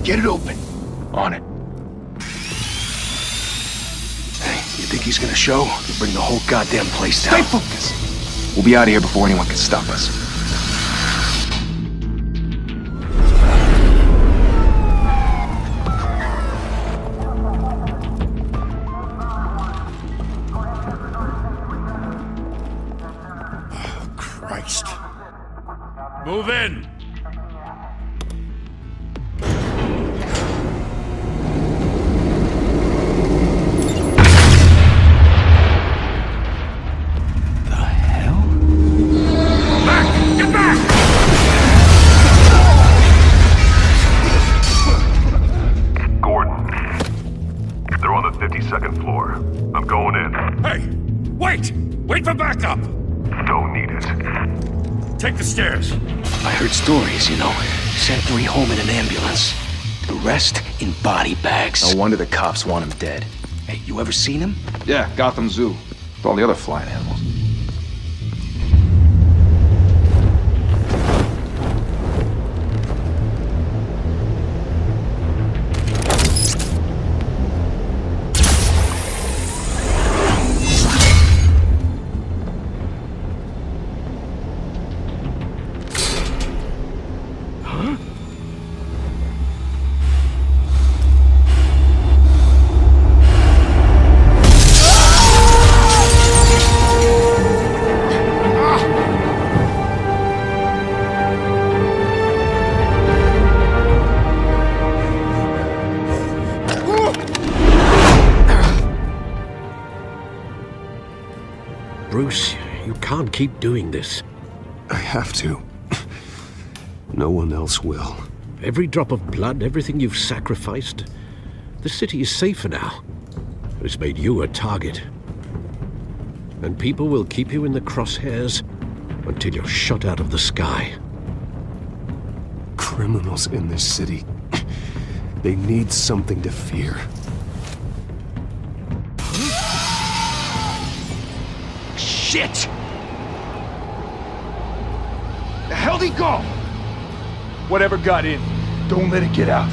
Get it open. On it. Hey, you think he's gonna show? He'll bring the whole goddamn place down. Stay focused. We'll be out of here before anyone can stop us. Christ. Move in! Wait for backup! Don't need it. Take the stairs. I heard stories, you know. Sent 3 home in an ambulance. The rest in body bags. No wonder the cops want him dead. Hey, you ever seen him? Yeah, Gotham Zoo. With all the other flying animals. Bruce, you can't keep doing this. I have to. No one else will. Every drop of blood, everything you've sacrificed. The city is safer now. It's made you a target. And people will keep you in the crosshairs until you're shot out of the sky. Criminals in this city. They need something to fear. Shit! The hell'd he go? Whatever got in, don't let it get out.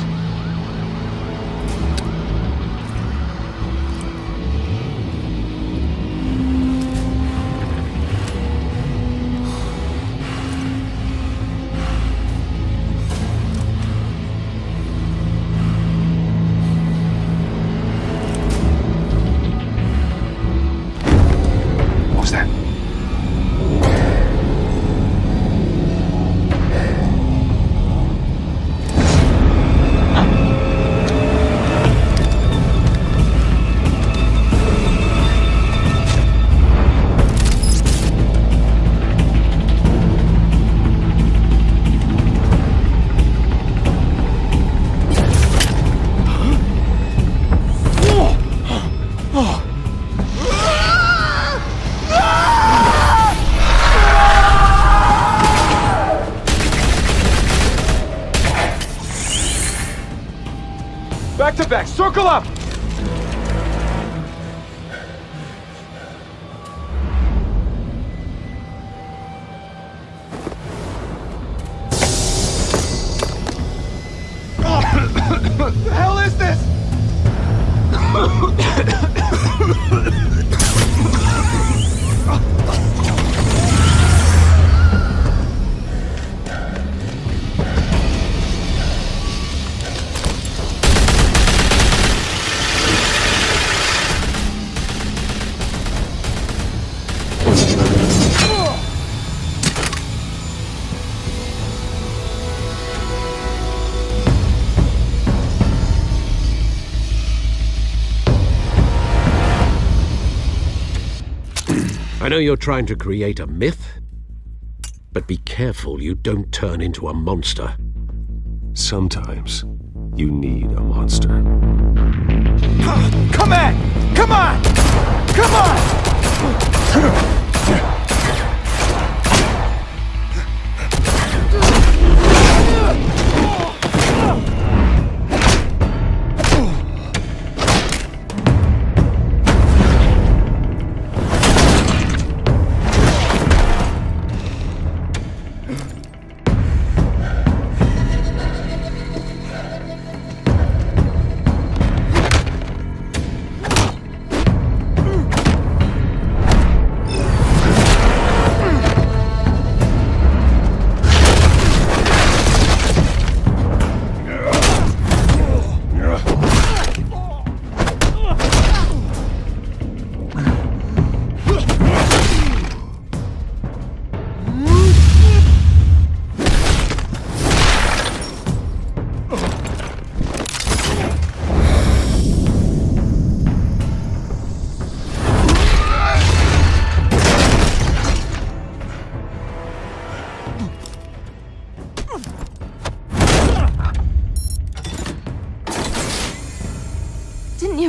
What was that? Back to back, circle up! What the hell is this? I know you're trying to create a myth, but be careful you don't turn into a monster. Sometimes you need a monster. Come on! Come on! Come on!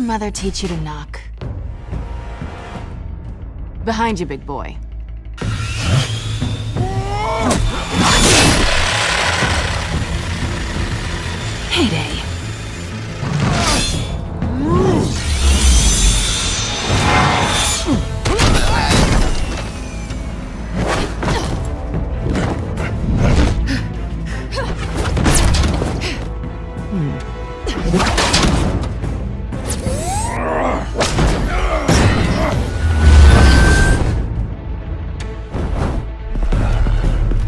your mother teach you to knock? Behind you, big boy. Heyday.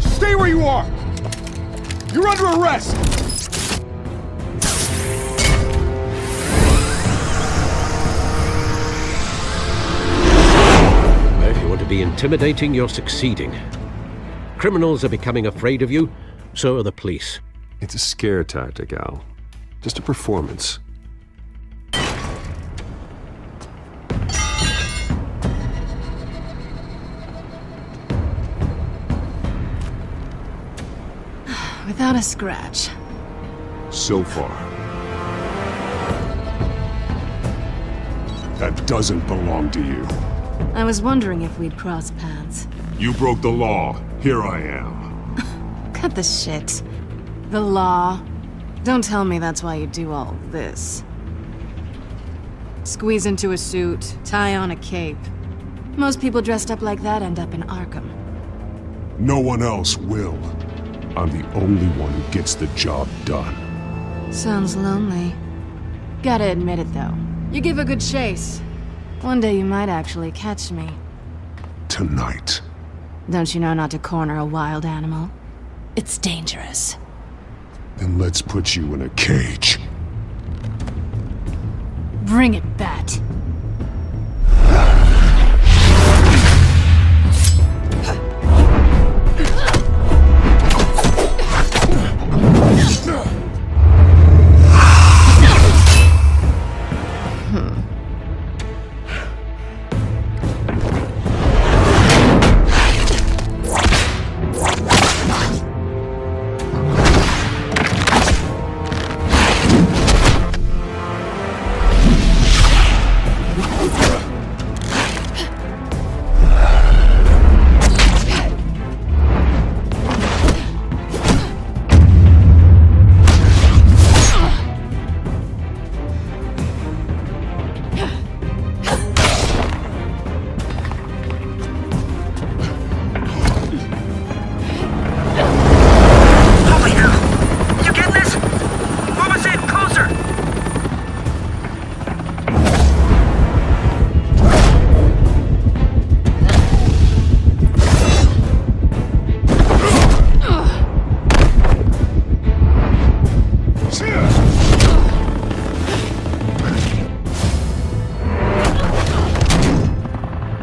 Stay where you are! You're under arrest! If you want to be intimidating, you're succeeding. Criminals are becoming afraid of you, so are the police. It's a scare tactic, Al. Just a performance. Without a scratch. So far. That doesn't belong to you. I was wondering if we'd cross paths. You broke the law. Here I am. Cut the shit. The law. Don't tell me that's why you do all this. Squeeze into a suit, tie on a cape. Most people dressed up like that end up in Arkham. No one else will. I'm the only one who gets the job done. Sounds lonely. Gotta admit it, though. You give a good chase. One day you might actually catch me. Tonight. Don't you know not to corner a wild animal? It's dangerous. Then let's put you in a cage. Bring it, Bat.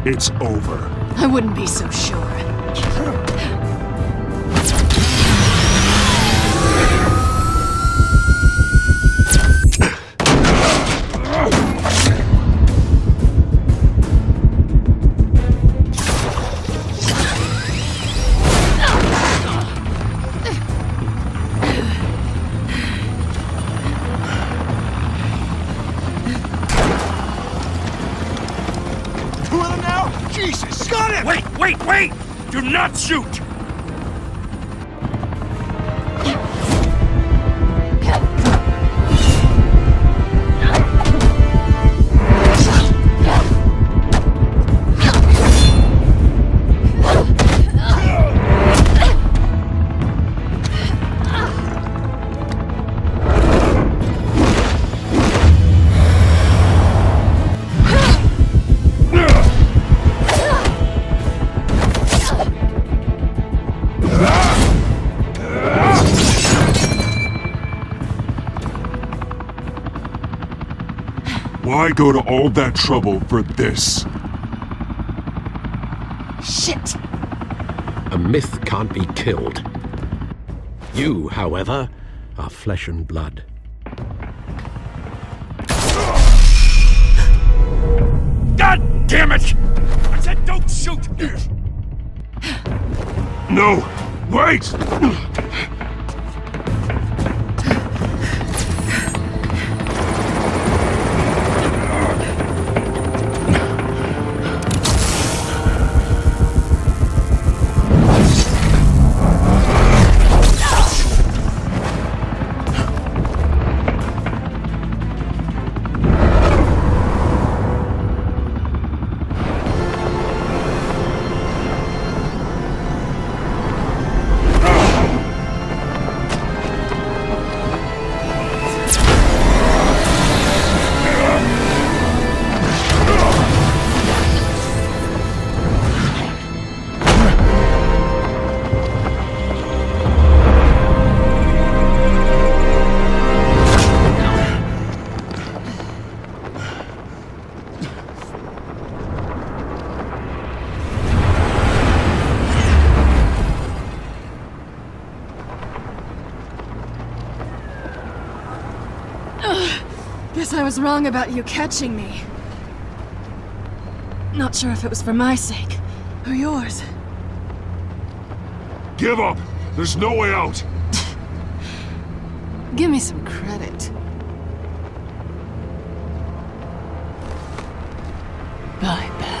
It's over. I wouldn't be so sure. Jesus! Got him! Wait! Do not shoot! Why go to all that trouble for this? Shit! A myth can't be killed. You, however, are flesh and blood. God damn it! I said don't shoot! No! Wait! Guess I was wrong about you catching me. Not sure if it was for my sake, or yours. Give up! There's no way out! Give me some credit. I bet.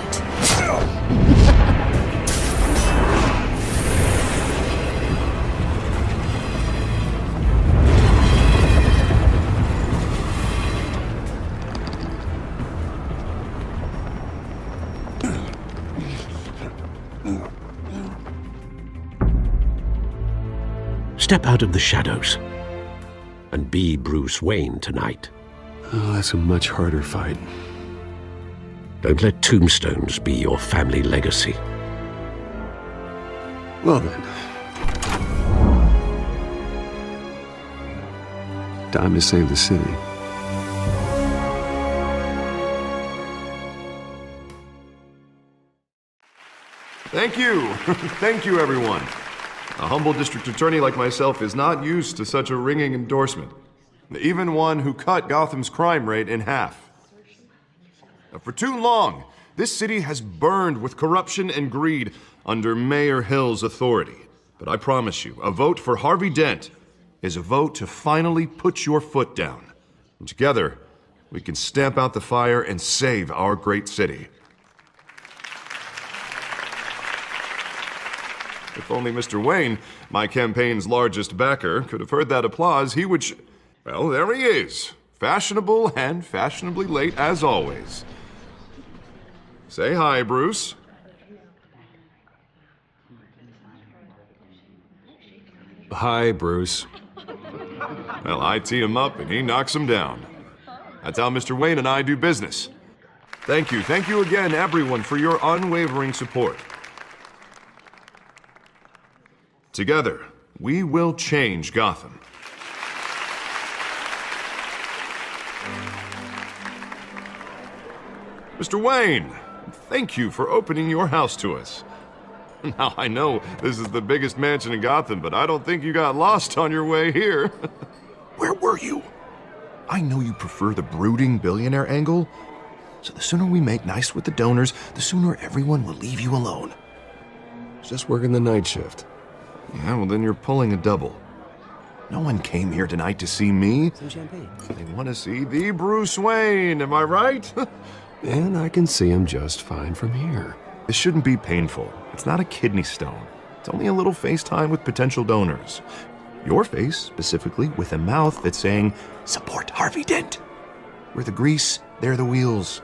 Step out of the shadows and be Bruce Wayne tonight. Oh, that's a much harder fight. Don't let tombstones be your family legacy. Well then. Time to save the city. Thank you. Thank you, everyone. A humble district attorney like myself is not used to such a ringing endorsement. Even one who cut Gotham's crime rate in half. For too long, this city has burned with corruption and greed under Mayor Hill's authority. But I promise you, a vote for Harvey Dent is a vote to finally put your foot down. And together, we can stamp out the fire and save our great city. If only Mr. Wayne, my campaign's largest backer, could have heard that applause, he would well, there he is. Fashionable and fashionably late as always. Say hi, Bruce. Hi, Bruce. Well, I tee him up and he knocks him down. That's how Mr. Wayne and I do business. Thank you again, everyone, for your unwavering support. Together, we will change Gotham. Mr. Wayne, thank you for opening your house to us. Now, I know this is the biggest mansion in Gotham, but I don't think you got lost on your way here. Where were you? I know you prefer the brooding billionaire angle, so the sooner we make nice with the donors, the sooner everyone will leave you alone. Just working the night shift. Yeah, well, then you're pulling a double. No one came here tonight to see me. Some champagne. They want to see the Bruce Wayne, am I right? And I can see him just fine from here. This shouldn't be painful. It's not a kidney stone. It's only a little FaceTime with potential donors. Your face, specifically, with a mouth that's saying, support Harvey Dent. We're the grease, they're the wheels.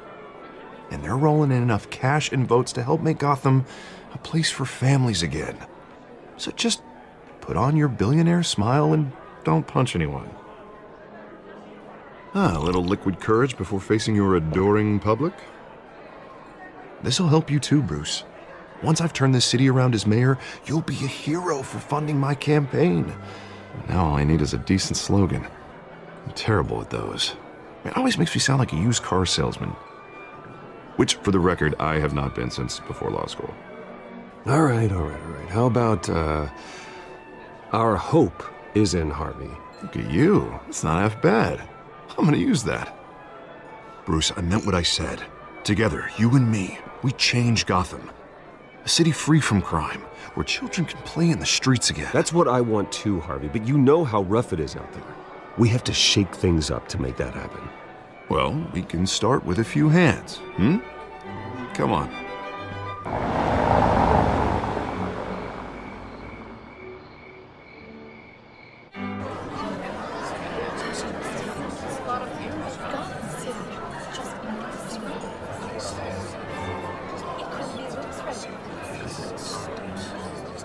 And they're rolling in enough cash and votes to help make Gotham a place for families again. So just put on your billionaire smile and don't punch anyone. A little liquid courage before facing your adoring public. This'll help you too, Bruce. Once I've turned this city around as mayor, you'll be a hero for funding my campaign. Now all I need is a decent slogan. I'm terrible at those. It always makes me sound like a used car salesman. Which, for the record, I have not been since before law school. All right. How about, our hope is in Harvey? Look at you. It's not half bad. I'm gonna use that. Bruce, I meant what I said. Together, you and me, we change Gotham. A city free from crime, where children can play in the streets again. That's what I want too, Harvey, but you know how rough it is out there. We have to shake things up to make that happen. Well, we can start with a few hands, Come on.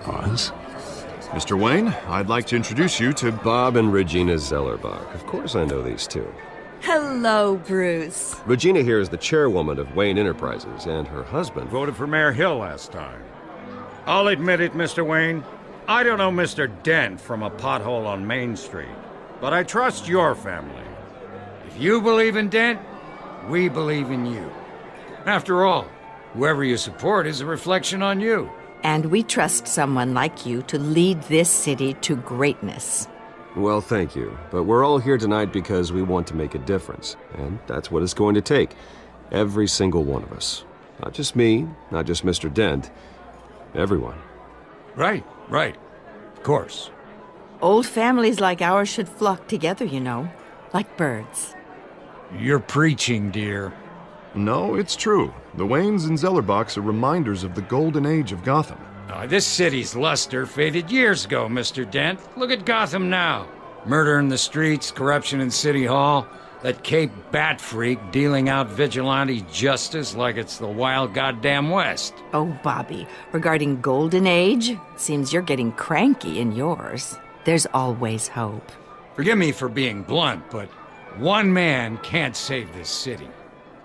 Pause. Mr. Wayne, I'd like to introduce you to Bob and Regina Zellerbach. Of course I know these two. Hello, Bruce. Regina here is the chairwoman of Wayne Enterprises, and her husband... Voted for Mayor Hill last time. I'll admit it, Mr. Wayne. I don't know Mr. Dent from a pothole on Main Street, but I trust your family. If you believe in Dent, we believe in you. After all, whoever you support is a reflection on you. And we trust someone like you to lead this city to greatness. Well, thank you. But we're all here tonight because we want to make a difference. And that's what it's going to take. Every single one of us. Not just me, not just Mr. Dent. Everyone. Right. Of course. Old families like ours should flock together, you know, like birds. You're preaching, dear. No, it's true. The Waynes and Zellerbachs are reminders of the golden age of Gotham. This city's luster faded years ago, Mr. Dent. Look at Gotham now. Murder in the streets, corruption in City Hall, that Cape Bat freak dealing out vigilante justice like it's the wild goddamn West. Oh, Bobby, regarding Golden Age, seems you're getting cranky in yours. There's always hope. Forgive me for being blunt, but one man can't save this city.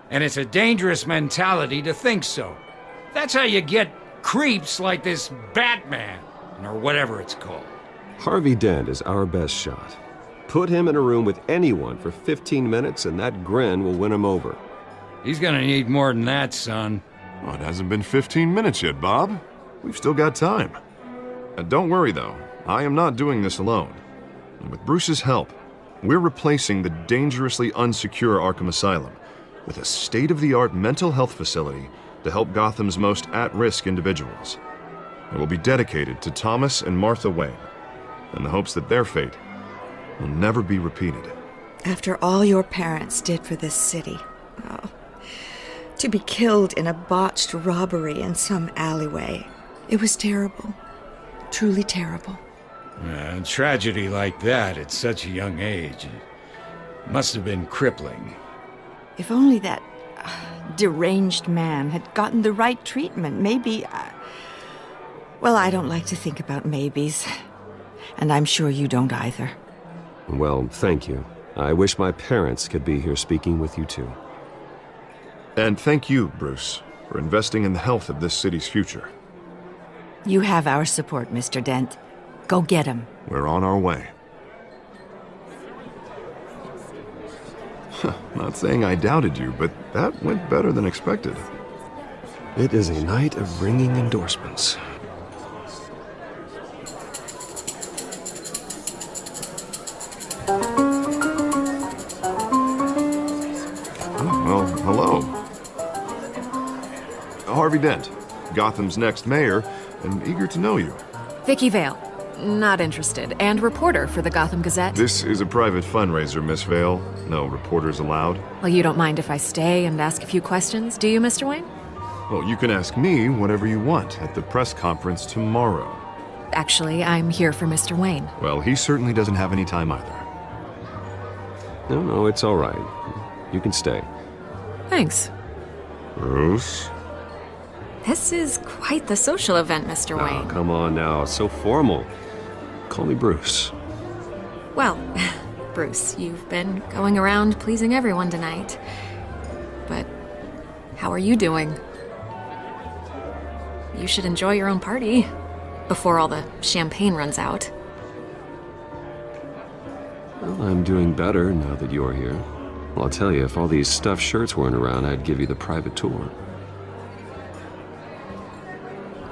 And it's a dangerous mentality to think so. That's how you get creeps like this Batman, or whatever it's called. Harvey Dent is our best shot. Put him in a room with anyone for 15 minutes and that grin will win him over. He's gonna need more than that, son. Oh, it hasn't been 15 minutes yet, Bob. We've still got time. Don't worry, though. I am not doing this alone. And with Bruce's help, we're replacing the dangerously unsecure Arkham Asylum with a state-of-the-art mental health facility to help Gotham's most at-risk individuals. It will be dedicated to Thomas and Martha Wayne, in the hopes that their fate will never be repeated. After all your parents did for this city, to be killed in a botched robbery in some alleyway, it was terrible. Truly terrible. A tragedy like that at such a young age must have been crippling. If only that deranged man had gotten the right treatment, maybe... Well, I don't like to think about maybes. And I'm sure you don't either. Well, thank you. I wish my parents could be here speaking with you too. And thank you, Bruce, for investing in the health of this city's future. You have our support, Mr. Dent. Go get him. We're on our way. Not saying I doubted you, but that went better than expected. It is a night of ringing endorsements. Well, hello. Harvey Dent, Gotham's next mayor, and eager to know you. Vicky Vale. Not interested. And reporter for the Gotham Gazette. This is a private fundraiser, Miss Vale. No reporters allowed. Well, you don't mind if I stay and ask a few questions, do you, Mr. Wayne? Well, you can ask me whatever you want at the press conference tomorrow. Actually, I'm here for Mr. Wayne. Well, he certainly doesn't have any time either. No, it's all right. You can stay. Thanks. Bruce? This is quite the social event, Mr. Wayne. Oh, come on now. It's so formal. Call me Bruce. Well, Bruce, you've been going around pleasing everyone tonight. But how are you doing? You should enjoy your own party before all the champagne runs out. Well, I'm doing better now that you're here. Well, I'll tell you, if all these stuffed shirts weren't around, I'd give you the private tour.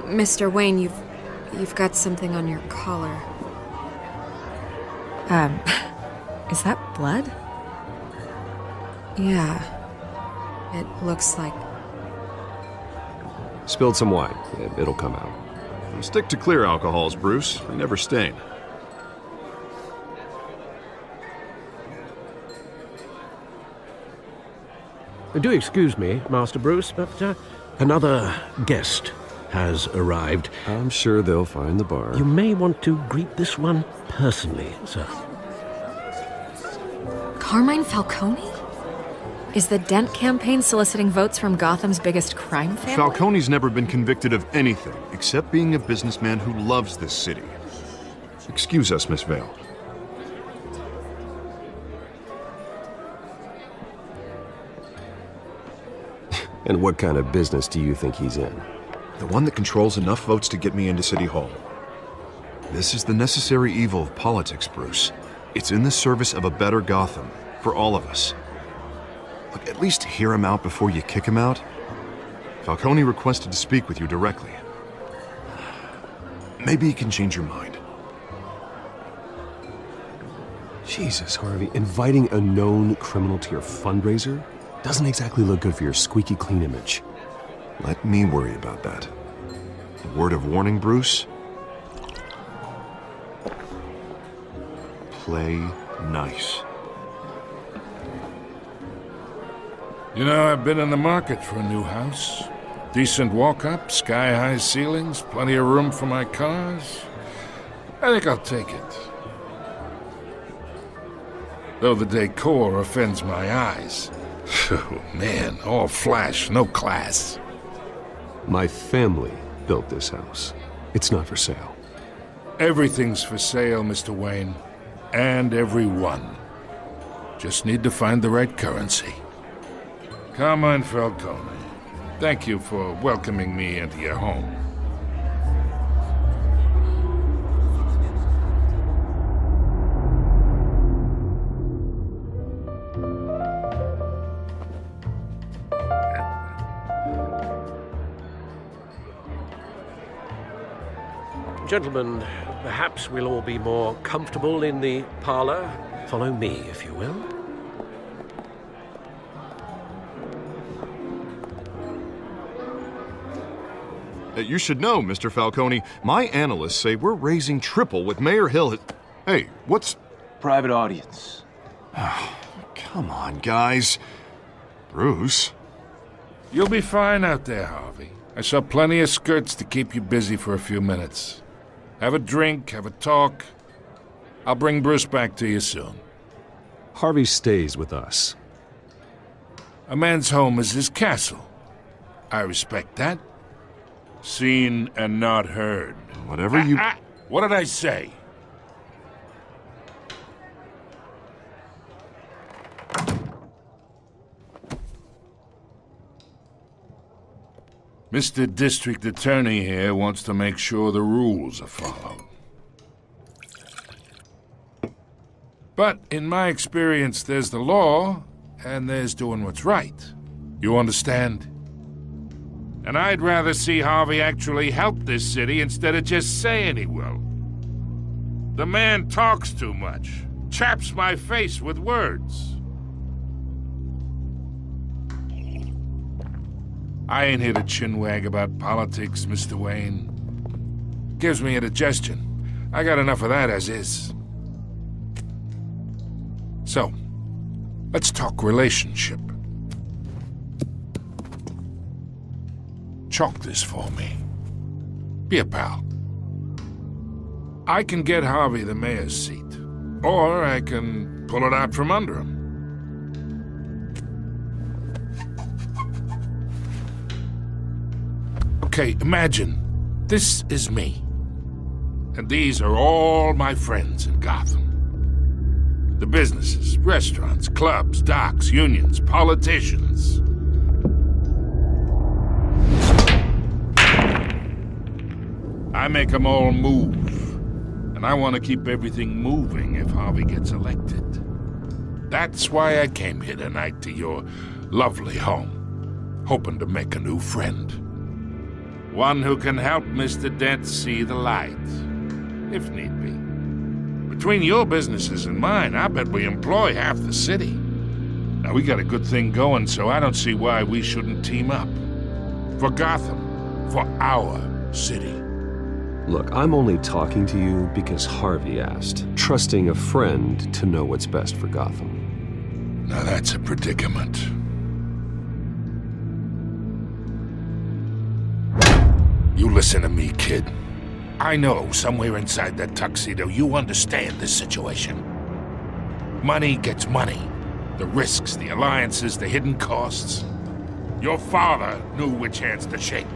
Mr. Wayne, you've got something on your collar. Is that blood? Yeah. It looks like... Spilled some wine. It'll come out. Stick to clear alcohols, Bruce. They never stain. Do excuse me, Master Bruce, but another guest has arrived. I'm sure they'll find the bar. You may want to greet this one personally, sir. Carmine Falcone? Is the Dent campaign soliciting votes from Gotham's biggest crime family? Falcone's never been convicted of anything except being a businessman who loves this city. Excuse us, Miss Vale. And what kind of business do you think he's in? The one that controls enough votes to get me into City Hall. This is the necessary evil of politics, Bruce. It's in the service of a better Gotham, for all of us. Look, at least hear him out before you kick him out. Falcone requested to speak with you directly. Maybe he can change your mind. Jesus, Harvey, inviting a known criminal to your fundraiser doesn't exactly look good for your squeaky clean image. Let me worry about that. A word of warning, Bruce? Play nice. You know, I've been in the market for a new house. Decent walk-up, sky-high ceilings, plenty of room for my cars. I think I'll take it. Though the decor offends my eyes. Oh, man, all flash, no class. My family built this house. It's not for sale. Everything's for sale, Mr. Wayne. And everyone. Just need to find the right currency. Carmine Falcone, thank you for welcoming me into your home. Gentlemen, perhaps we'll all be more comfortable in the parlor. Follow me, if you will. You should know, Mr. Falcone, my analysts say we're raising triple what Mayor Hill. Hey, what's... Private audience. Come on, guys. Bruce? You'll be fine out there, Harvey. I saw plenty of skirts to keep you busy for a few minutes. Have a drink, have a talk. I'll bring Bruce back to you soon. Harvey stays with us. A man's home is his castle. I respect that. Seen and not heard. Whatever you... What did I say? Mr. District Attorney here wants to make sure the rules are followed. But in my experience, there's the law, and there's doing what's right. You understand? And I'd rather see Harvey actually help this city instead of just saying he will. The man talks too much, chaps my face with words. I ain't here to chinwag about politics, Mr. Wayne. Gives me indigestion. I got enough of that as is. So, let's talk relationship. Chalk this for me. Be a pal. I can get Harvey the mayor's seat, or I can pull it out from under him. Okay, imagine this is me, and these are all my friends in Gotham. The businesses, restaurants, clubs, docks, unions, politicians. I make them all move, and I want to keep everything moving if Harvey gets elected. That's why I came here tonight to your lovely home, hoping to make a new friend. One who can help Mr. Dent see the light, if need be. Between your businesses and mine, I bet we employ half the city. Now, we got a good thing going, so I don't see why we shouldn't team up. For Gotham, for our city. Look, I'm only talking to you because Harvey asked, trusting a friend to know what's best for Gotham. Now that's a predicament. You listen to me, kid. I know somewhere inside that tuxedo you understand this situation. Money gets money. The risks, the alliances, the hidden costs. Your father knew which hands to shake.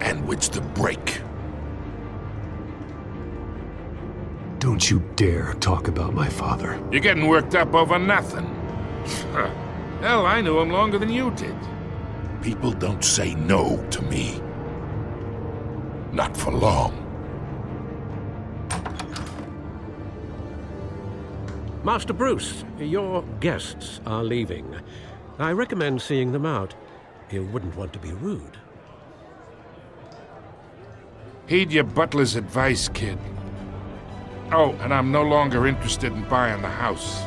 And which to break. Don't you dare talk about my father. You're getting worked up over nothing. Hell, I knew him longer than you did. People don't say no to me. Not for long. Master Bruce, your guests are leaving. I recommend seeing them out. You wouldn't want to be rude. Heed your butler's advice, kid. Oh, and I'm no longer interested in buying the house.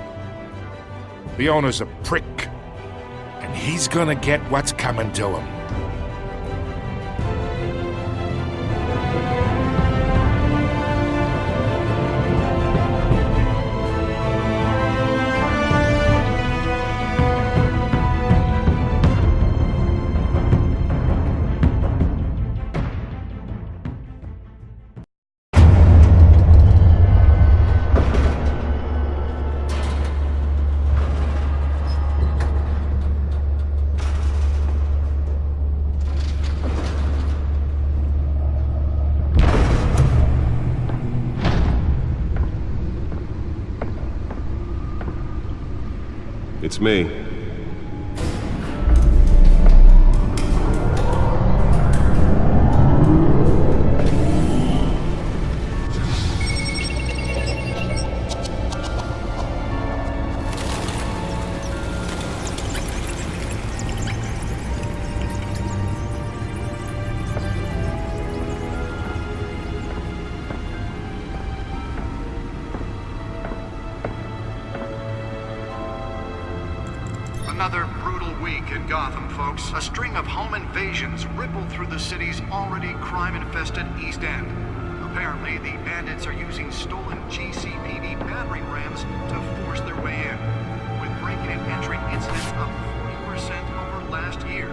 The owner's a prick, and he's gonna get what's coming to him. It's me. Another brutal week in Gotham, folks. A string of home invasions rippled through the city's already crime-infested East End. Apparently, the bandits are using stolen GCPD battering rams to force their way in, with break-in and entry incidents up 40% over last year.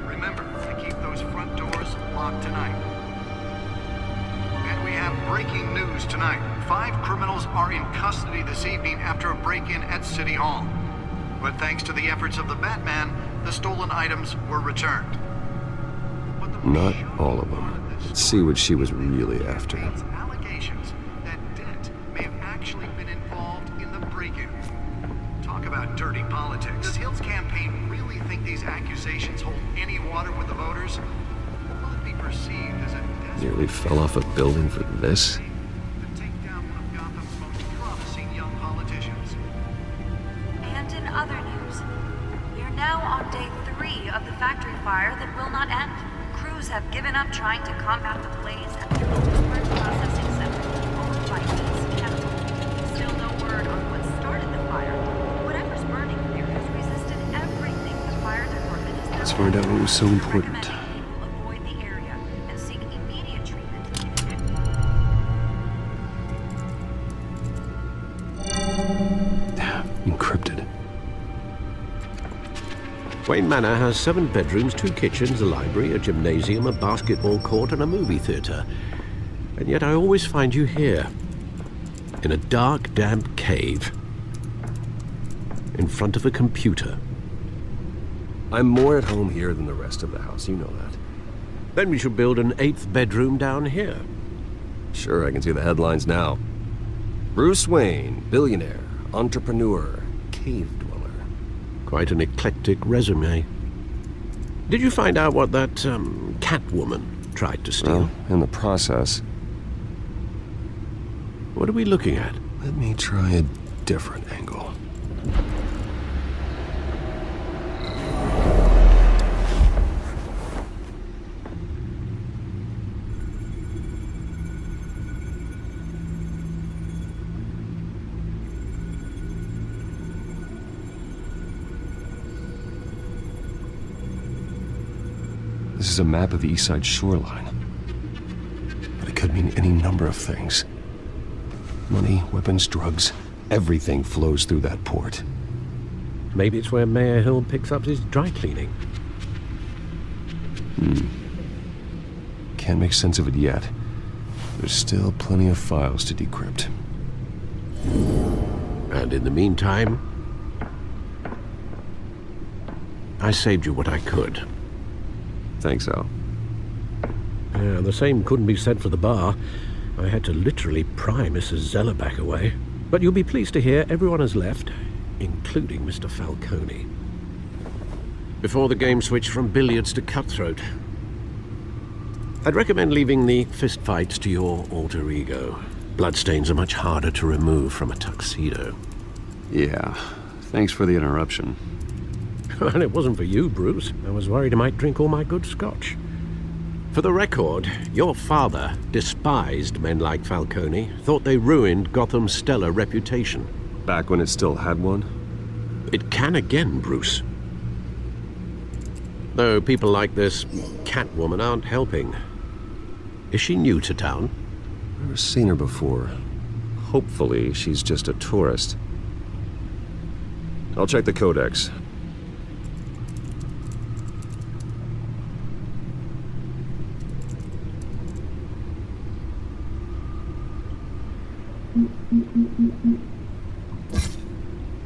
Remember to keep those front doors locked tonight. And we have breaking news tonight. 5 criminals are in custody this evening after a break-in at City Hall. But thanks to the efforts of the Batman, the stolen items were returned. Not all of them. Let's see what she was really after. Allegations that Dent may have actually been involved in the break-in. Talk about dirty politics. Does Hill's campaign really think these accusations hold any water with the voters? Will it be perceived as a Nearly fell off a building for this? Other news. We are now on day 3 of the factory fire that will not end. Crews have given up trying to combat the blaze at the Roseburg processing center, owned by East Chemical. Still no word on what started the fire. Whatever's burning there has resisted everything the fire department has done. Let's find out what was so important. Avoid the area and seek immediate treatment. Encrypted. Wayne Manor has 7 bedrooms, 2 kitchens, a library, a gymnasium, a basketball court, and a movie theater. And yet I always find you here, in a dark, damp cave, in front of a computer. I'm more at home here than the rest of the house, you know that. Then we should build an 8th bedroom down here. Sure, I can see the headlines now. Bruce Wayne, billionaire, entrepreneur, cave dweller. Quite an eclectic resume. Did you find out what that, Catwoman tried to steal? Well, in the process. What are we looking at? Let me try a different angle. This is a map of the East Side shoreline. But it could mean any number of things. Money, weapons, drugs, everything flows through that port. Maybe it's where Mayor Hill picks up his dry cleaning. Can't make sense of it yet. There's still plenty of files to decrypt. And in the meantime, I saved you what I could. Thanks, Al. Yeah, the same couldn't be said for the bar. I had to literally pry Mrs. Zellerback away. But you'll be pleased to hear everyone has left, including Mr. Falcone. Before the game switched from billiards to cutthroat. I'd recommend leaving the fistfights to your alter ego. Bloodstains are much harder to remove from a tuxedo. Yeah, thanks for the interruption. And it wasn't for you, Bruce. I was worried I might drink all my good scotch. For the record, your father despised men like Falcone, thought they ruined Gotham's stellar reputation. Back when it still had one? It can again, Bruce. Though people like this Catwoman aren't helping. Is she new to town? Never seen her before. Hopefully, she's just a tourist. I'll check the codex.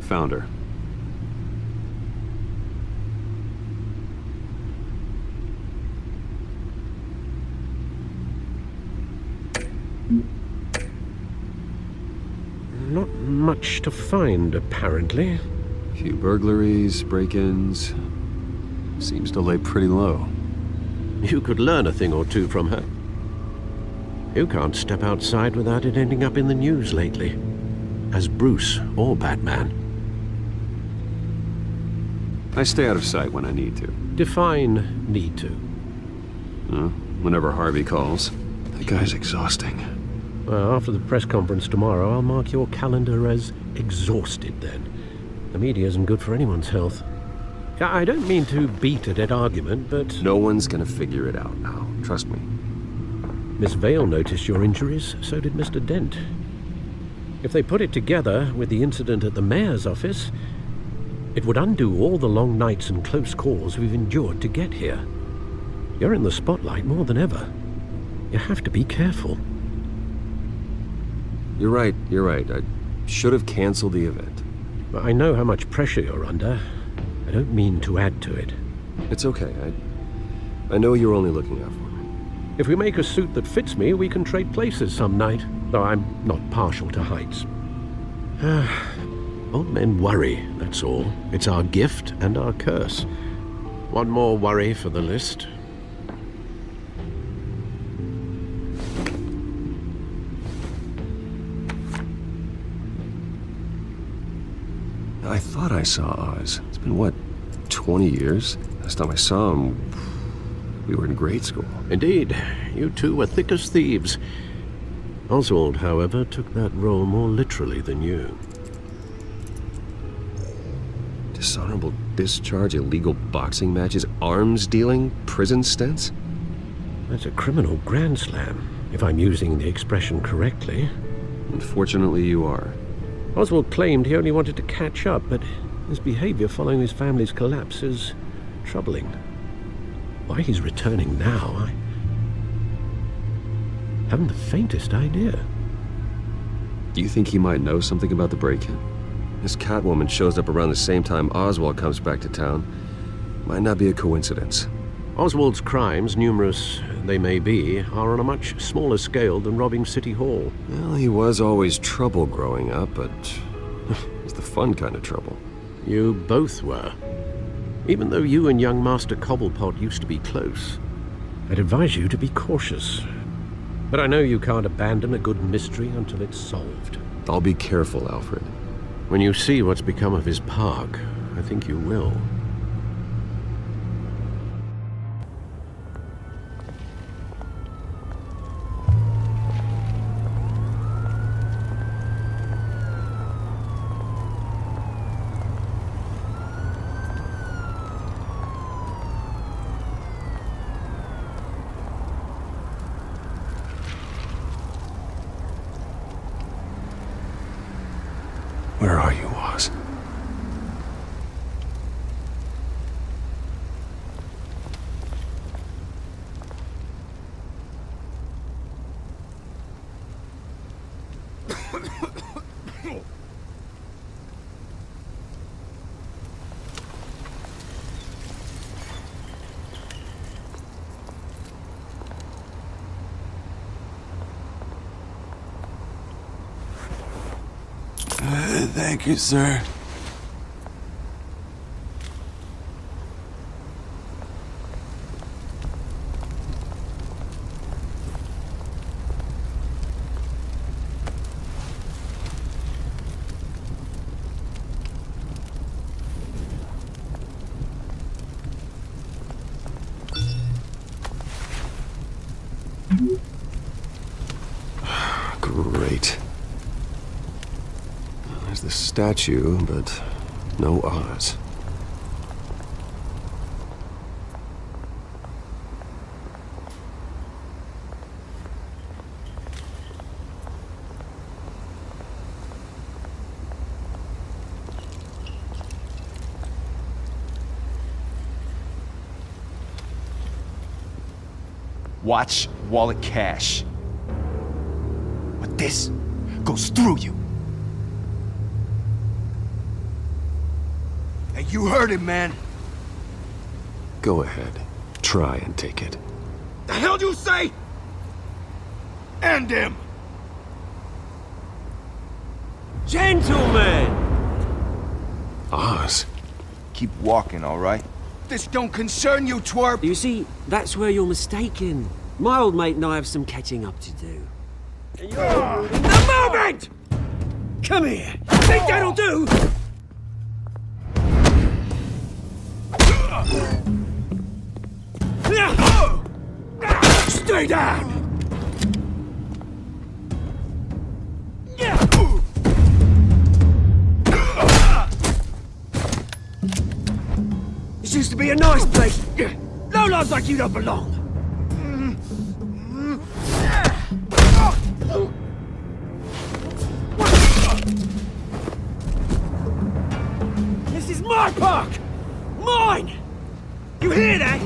Found her. Not much to find, apparently. A few burglaries, break-ins. Seems to lay pretty low. You could learn a thing or two from her. You can't step outside without it ending up in the news lately. As Bruce or Batman. I stay out of sight when I need to. Define need to. Whenever Harvey calls. That guy's exhausting. Well, after the press conference tomorrow, I'll mark your calendar as exhausted then. The media isn't good for anyone's health. I don't mean to beat a dead argument, but... No one's gonna figure it out now. Trust me. Miss Vale noticed your injuries, so did Mr. Dent. If they put it together with the incident at the mayor's office, it would undo all the long nights and close calls we've endured to get here. You're in the spotlight more than ever. You have to be careful. You're right. I should have canceled the event. I know how much pressure you're under. I don't mean to add to it. It's okay. I know you're only looking out for me. If we make a suit that fits me, we can trade places some night. Though I'm not partial to heights. Old men worry, that's all. It's our gift and our curse. One more worry for the list. I thought I saw Oz. It's been, what, 20 years? Last time I saw him, we were in grade school. Indeed. You two were thick as thieves. Oswald, however, took that role more literally than you. Dishonorable discharge, illegal boxing matches, arms dealing, prison stints? That's a criminal grand slam, if I'm using the expression correctly. Unfortunately, you are. Oswald claimed he only wanted to catch up, but his behavior following his family's collapse is troubling. Why he's returning now, I haven't the faintest idea. Do you think he might know something about the break-in? This Catwoman shows up around the same time Oswald comes back to town. Might not be a coincidence. Oswald's crimes, numerous they may be, are on a much smaller scale than robbing City Hall. Well, he was always trouble growing up, but it's the fun kind of trouble. You both were. Even though you and young Master Cobblepot used to be close. I'd advise you to be cautious. But I know you can't abandon a good mystery until it's solved. I'll be careful, Alfred. When you see what's become of his park, I think you will. Where are you, Oz? Thank you, sir. Great. There's the statue, but no Oz. Watch wallet cash. But this goes through you. Hey, you heard it, man. Go ahead. Try and take it. The hell do you say? End him! Gentlemen! Oz. Keep walking, all right? This don't concern you, twerp! You see, that's where you're mistaken. My old mate and I have some catching up to do. And you're... The moment! Come here! Think that'll do? Stay down! This used to be a nice place. Lowlifes like you don't belong. This is my park! Mine! You hear that?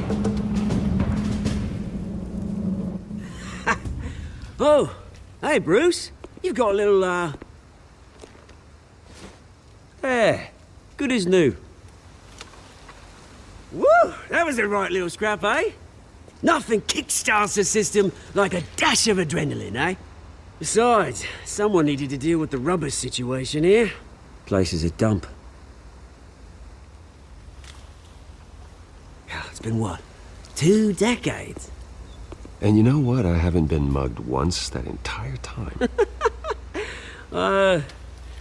Oh, hey Bruce. You've got a little, Yeah, good as new. Woo! That was a right little scrap, eh? Nothing kickstarts the system like a dash of adrenaline, eh? Besides, someone needed to deal with the rubber situation here. Place is a dump. Yeah, it's been what? 2 decades? And you know what? I haven't been mugged once that entire time.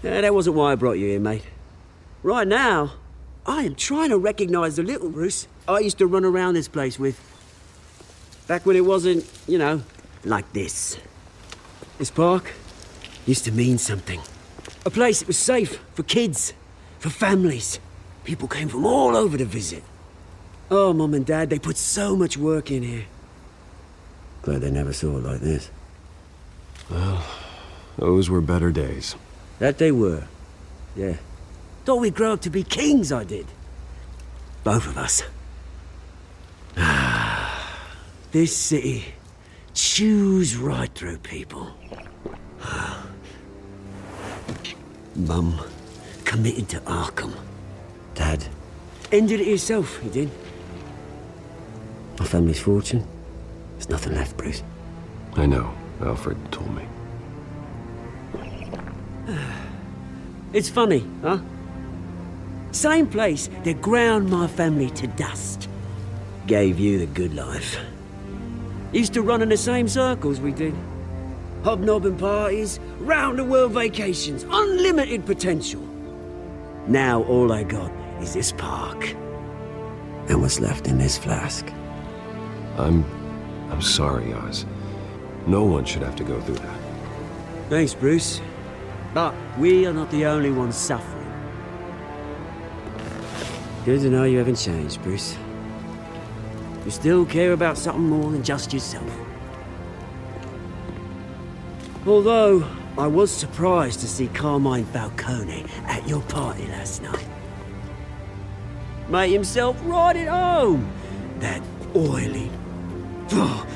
That wasn't why I brought you here, mate. Right now, I am trying to recognize the little Bruce I used to run around this place with. Back when it wasn't, you know, like this. This park used to mean something. A place that was safe for kids, for families. People came from all over to visit. Oh, Mum and Dad, they put so much work in here. Glad they never saw it like this. Well, those were better days. That they were. Yeah. Thought we'd grow up to be kings, I did. Both of us. This city chews right through people. Mum committed to Arkham. Dad ended it himself, he did. My family's fortune. There's nothing left, Bruce. I know. Alfred told me. It's funny, huh? Same place that ground my family to dust. Gave you the good life. Used to run in the same circles we did. Hobnobbing parties, round-the-world vacations, unlimited potential. Now all I got is this park. And what's left in this flask. I'm sorry, Oz. No one should have to go through that. Thanks, Bruce. But we are not the only ones suffering. Good to know you haven't changed, Bruce. You still care about something more than just yourself. Although, I was surprised to see Carmine Falcone at your party last night. Made himself right at home. That oily... Oh,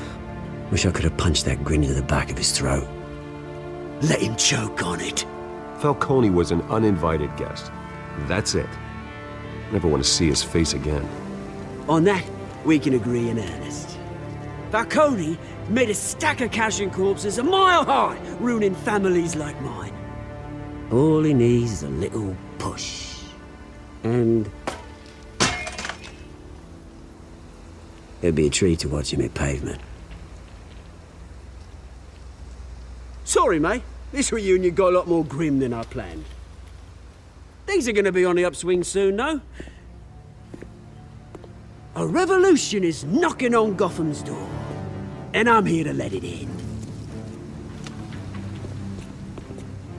wish I could have punched that grin into the back of his throat. Let him choke on it. Falcone was an uninvited guest. That's it. Never want to see his face again. On that, we can agree in earnest. Falcone made a stack of cash and corpses a mile high, ruining families like mine. All he needs is a little push. And... it'd be a treat to watch him hit pavement. Sorry, mate. This reunion got a lot more grim than I planned. Things are gonna be on the upswing soon, no? A revolution is knocking on Gotham's door. and I'm here to let it in.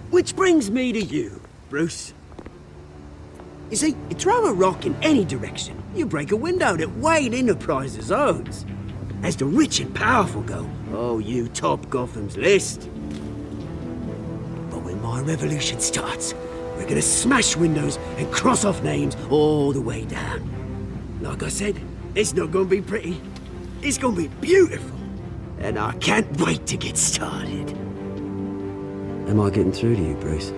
Which brings me to you, Bruce. You see, you throw a rock in any direction, you break a window that Wayne Enterprises owns. As the rich and powerful go, oh, you top Gotham's list. But when my revolution starts, we're gonna smash windows and cross off names all the way down. Like I said, it's not gonna be pretty. It's gonna be beautiful. And I can't wait to get started. Am I getting through to you, Bruce?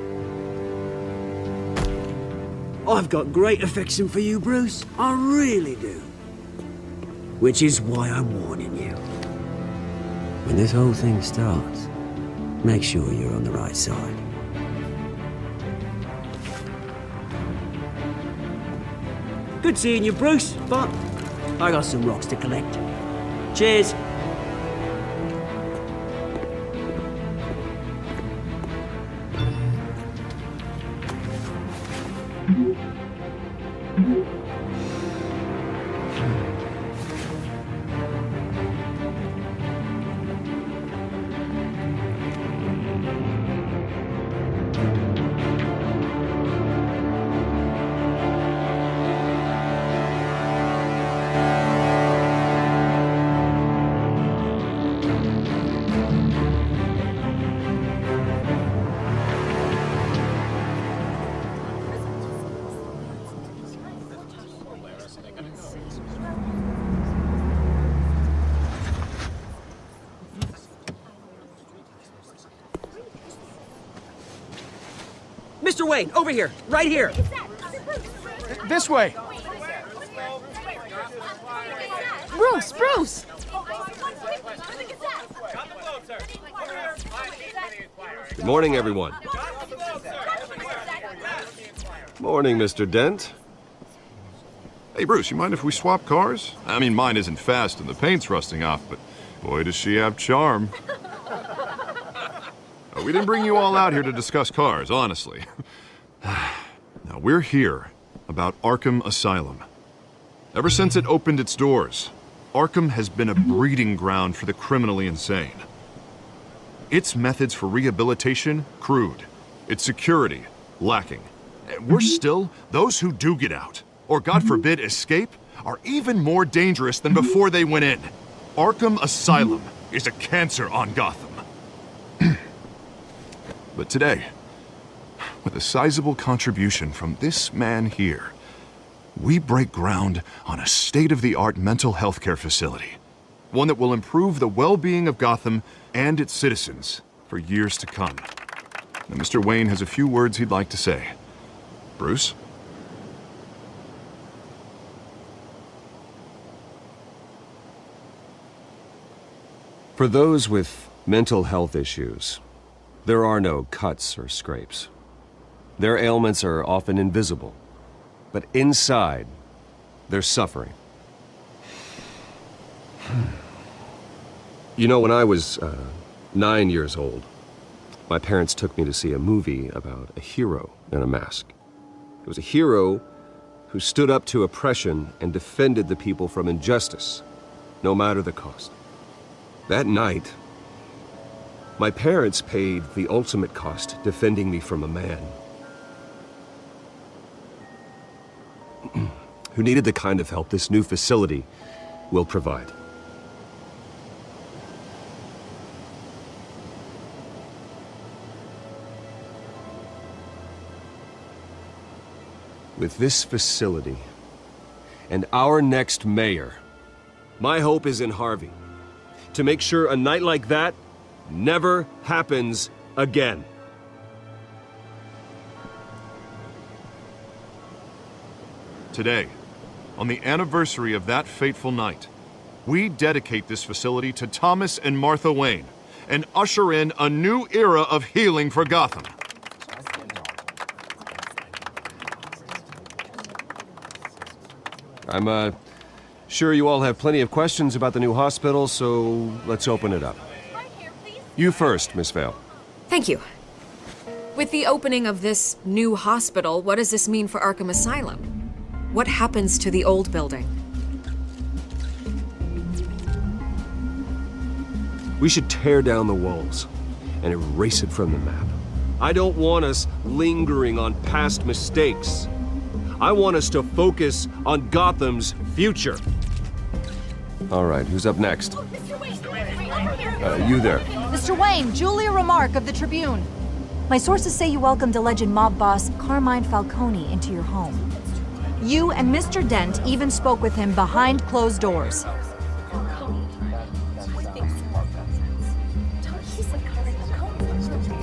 I've got great affection for you, Bruce. I really do. Which is why I'm warning you. When this whole thing starts, make sure you're on the right side. Good seeing you, Bruce, but I got some rocks to collect. Cheers. Mr. Wayne, over here, right here. This way. Bruce! Good morning, everyone. Morning, Mr. Dent. Hey, Bruce, you mind if we swap cars? I mean, mine isn't fast and the paint's rusting off, but boy, does she have charm. We didn't bring you all out here to discuss cars, honestly. Now, we're here about Arkham Asylum. Ever since it opened its doors, Arkham has been a breeding ground for the criminally insane. Its methods for rehabilitation, crude. Its security, lacking. And worse still, those who do get out, or God forbid, escape, are even more dangerous than before they went in. Arkham Asylum is a cancer on Gotham. But today, with a sizable contribution from this man here, we break ground on a state-of-the-art mental health care facility. One that will improve the well-being of Gotham and its citizens for years to come. Now, Mr. Wayne has a few words he'd like to say. Bruce? For those with mental health issues, there are no cuts or scrapes. Their ailments are often invisible, but inside, they're suffering. You know, when I was 9 years old, my parents took me to see a movie about a hero in a mask. It was a hero who stood up to oppression and defended the people from injustice, no matter the cost. That night, my parents paid the ultimate cost defending me from a man who needed the kind of help this new facility will provide. With this facility and our next mayor, my hope is in Harvey, to make sure a night like that never happens again. Today, on the anniversary of that fateful night, we dedicate this facility to Thomas and Martha Wayne and usher in a new era of healing for Gotham. I'm sure you all have plenty of questions about the new hospital, so let's open it up. You first, Miss Vale. Thank you. With the opening of this new hospital, what does this mean for Arkham Asylum? What happens to the old building? We should tear down the walls and erase it from the map. I don't want us lingering on past mistakes. I want us to focus on Gotham's future. All right, who's up next? You there. Mr. Wayne, Julia Remark of the Tribune. My sources say you welcomed alleged mob boss Carmine Falcone into your home. You and Mr. Dent even spoke with him behind closed doors.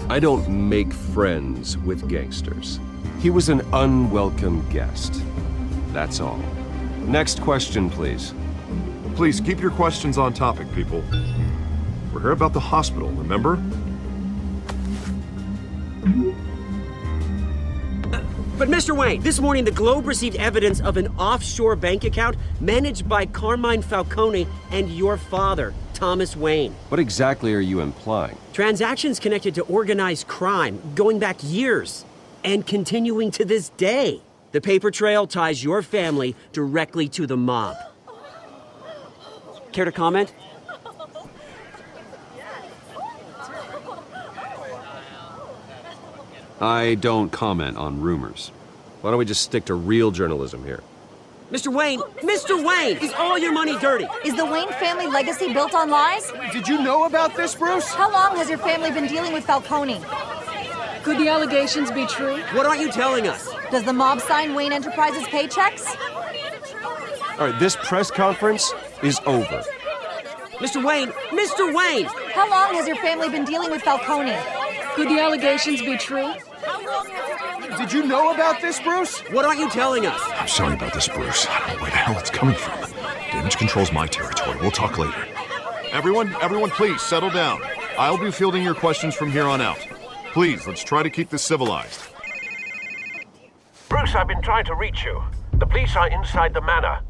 I don't make friends with gangsters. He was an unwelcome guest. That's all. Next question, please. Please keep your questions on topic, people. We're here about the hospital, remember? But Mr. Wayne, this morning the Globe received evidence of an offshore bank account managed by Carmine Falcone and your father, Thomas Wayne. What exactly are you implying? Transactions connected to organized crime going back years and continuing to this day. The paper trail ties your family directly to the mob. Care to comment? I don't comment on rumors. Why don't we just stick to real journalism here? Mr. Wayne, is all your money dirty? Is the Wayne family legacy built on lies? Did you know about this, Bruce? How long has your family been dealing with Falcone? Could the allegations be true? What aren't you telling us? Does the mob sign Wayne Enterprises paychecks? All right, this press conference is over. Mr. Wayne! How long has your family been dealing with Falcone? Could the allegations be true? Did you know about this, Bruce? What aren't you telling us? I'm sorry about this, Bruce. I don't know where the hell it's coming from. Damage control's my territory. We'll talk later. Everyone, please settle down. I'll be fielding your questions from here on out. Please, let's try to keep this civilized. Bruce, I've been trying to reach you. The police are inside the manor.